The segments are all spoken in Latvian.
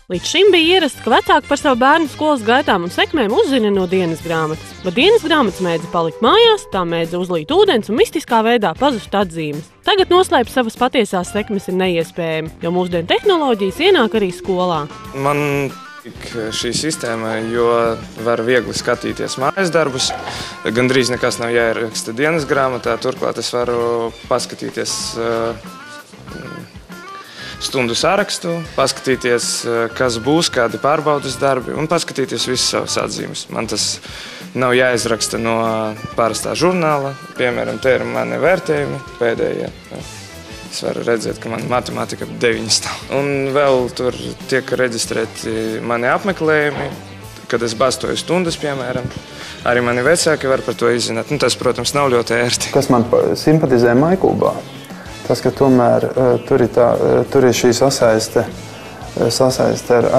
Līdz šim bija ierasts, ka vecāki par savu bērnu skolas gaitām un sekmēm uzzina no dienas grāmatas. Bet dienas grāmatas mēdza palikt mājās, tā mēdza uzlīt ūdens un mistiskā veidā pazust atzīmes. Tagad noslēpt savas patiesās sekmes ir neiespējami, jo mūsdienu tehnoloģijas ienāk arī skolā. Man šī sistēma, jo var viegli skatīties mājas darbus, gandrīz nekas nav jāieraksta dienas grāmatā, turklāt es varu paskatīties stundu sarakstu, paskatīties, kas būs, kādi pārbaudas darbi un paskatīties visas savas atzīmes. Man tas nav jāizraksta no parastā žurnāla, piemēram, te ir mani vērtējumi pēdējie. Es varu redzēt, ka man matemātika 9 stāv. Un vēl tur tiek reģistrēti mani apmeklējumi, kad es bastoju stundas, piemēram. Arī mani vecāki var par to izzināt. Tas, protams, nav ļoti ērti. Kas man simpatizē MyKubā, tas, ka tomēr tur ir šī sasaiste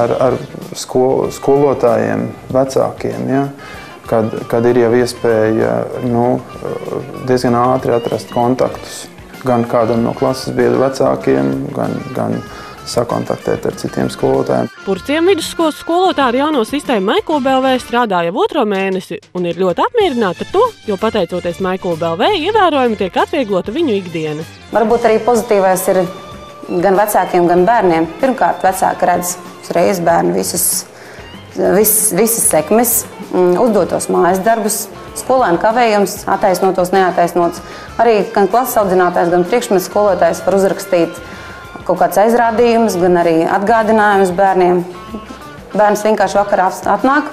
ar skolotājiem, vecākiem, ja? Kad ir jau iespēja diezgan ātri atrast kontaktus. Gan kādam no klases biedru vecākiem, gan sakontaktēt ar citiem skolotājiem. Purciem vidusskolas skolotāji ar jauno sistēmu MyKub.lv strādā jau 2. mēnesi un ir ļoti apmierināti ar to, jo pateicoties MyKub.lv ievērojami tiek atvieglota viņu ikdiena. Varbūt arī pozitīvais ir gan vecākiem, gan bērniem. Pirmkārt, vecāki redz uzreiz bērnu visas sekmes, uzdotos mājas darbus, skolēnu kavējums, attaisnotos, neattaisnots. Arī gan klases audzinātājs, gan priekšmetu skolotājs var uzrakstīt kaut kāds aizrādījums, gan arī atgādinājums bērniem. Bērns vienkārši vakarā atnāk,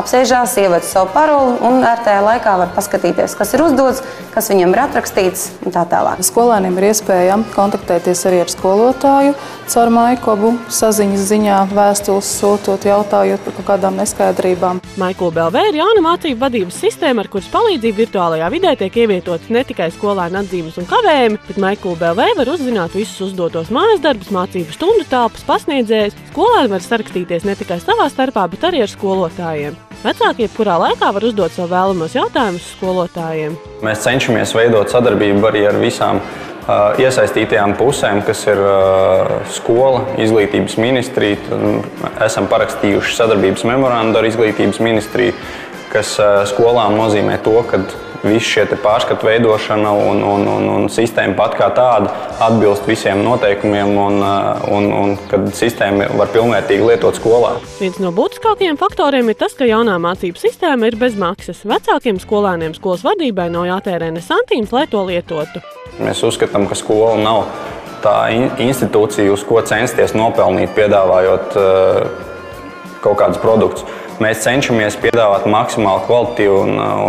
apsēžās, ievada savu paroli un ērtajā laikā var paskatīties, kas ir uzdots, kas viņam ir atrakstīts un tā tālāk. Skolēniem ir iespēja kontaktēties arī ar skolotāju caur MyKubu, saziņas ziņā, vēstules sūtot, jautājot par kaut kādām neskaidrībām. MyKub.lv ir jauna mācību vadības sistēma, ar kuras palīdzību virtuālajā vidē tiek ievietotas ne tikai skolēnu atzīmes un kavējumi, bet MyKub.lv var uzzināt visus uzdotos mājas darbus, mācību stundu telpas, pasniedzējus. Skolēni var sarakstīties ne tikai savā starpā, bet arī ar skolotājiem. Vecāki jebkurā laikā var uzdot savu vēlamos jautājumus skolotājiem. Mēs cenšamies veidot sadarbību arī ar visām iesaistītajām pusēm, kas ir skola, izglītības ministrija. Esam parakstījuši sadarbības memorandu ar izglītības ministriju, kas skolām nozīmē to, ka visi šie pārskatu veidošana un sistēma pat kā tāda atbilst visiem noteikumiem un kad sistēma var pilnvērtīgi lietot skolā. Viens no būtiskākajiem faktoriem ir tas, ka jaunā mācību sistēma ir bez maksas. Vecākiem skolēniem skolas vadībai nav jātērē ne santīms, lai to lietotu. Mēs uzskatām, ka skola nav tā institūcija, uz ko censties nopelnīt, piedāvājot kaut kādus produktus. Mēs cenšamies piedāvāt maksimāli kvalitīvu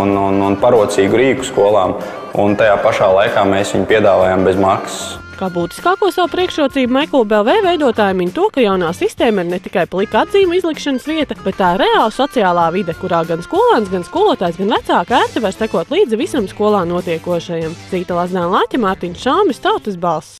un parocīgu rīku skolām, un tajā pašā laikā mēs viņu piedāvājam bez maksas. Kā būtiskāko savu priekšrocību MyKub.lv veidotāji min to, ka jaunā sistēma ir ne tikai plika atzīmu izlikšanas vieta, bet tā ir reāla sociālā vide, kurā gan skolēns, gan skolotājs, gan vecāki ērti var sekot līdzi visam skolā notiekošajam. Zīta Laznēna, Mārtiņš Šāmis, Tautas balss.